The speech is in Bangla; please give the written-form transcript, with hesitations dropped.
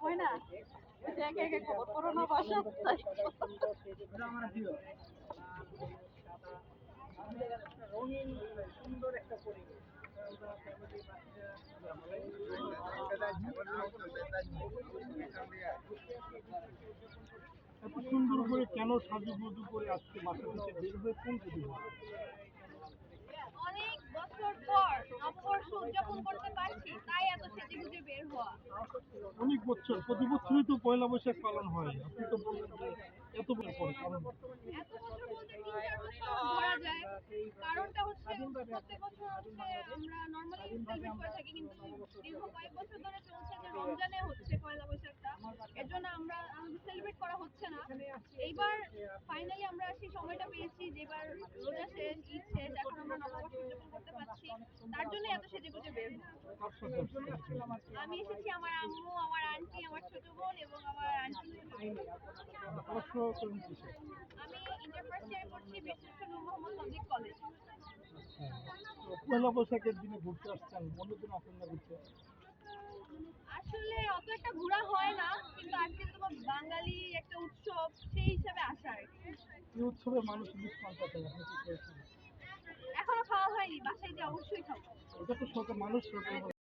হয় না একে একে খবর পুরোনো বাসা রঙিন সুন্দর একটা পরিবেশ। এত সুন্দর করে কেন সাজুগুজু করে আজকে বাসা থেকে বের হয়ে কোন যদি অনেক বছর পর নববর্ষ উদযাপন করতে পারছি তাই এত সেজেগুজে বের হওয়া। অনেক বছর প্রতি বছরই তো পয়লা বৈশাখ পালন হয়, আপনি তো বললেন যে এত বছর পরে কারণ এত বছর বলতে ৩-৪ বছর ধরা যায়। কারণটা হচ্ছে প্রত্যেক বছর হচ্ছে আমরা নর্মালি সেলিব্রেট করে থাকি, কিন্তু দীর্ঘ কয়েক বছর ধরে চলছে যে রমজানে হচ্ছে পয়লা বৈশাখটা, এর জন্য আমাদের সেলিব্রেট করা হচ্ছে না। এইবার ফাইনালি আমরা সেই সময়টা পেয়েছি যেবার রোজা শেষ, ঈদ শেষ, এখন আমরা নববর্ষ উদযাপন করতে পারছি, তার জন্য এত সেজেগুজে বের হওয়া। কার সাথে আসছেন? আমি এসেছি আমার আম্মু, আমার আন্টি, আমার ছোট বোন এবং আমার আন্টি। পড়াশোনা করেন কিসে? আমি ইন্টার ফার্স্ট ইয়ারে পড়ছি বীরশ্রেষ্ঠ নূর মোহাম্মদ সদিক কলেজ। তো পয়লা বৈশাখের দিনে ঘুরতে আসছেন, অন্যদিন আসেন না ঘুরতে? আসলে অত একটা ঘোরা হয় না, কিন্তু আজকে তো বাঙালি একটা উৎসব, সেই হিসাবে আসা আর কি। এই উৎসবে মানুষ ইলিশ মাছ আছে, আপনি কি খেয়েছেন? এখনো খাওয়া হয়নি, বাসায় যে অবশ্যই খাবো। এটা তো মানুষ সকল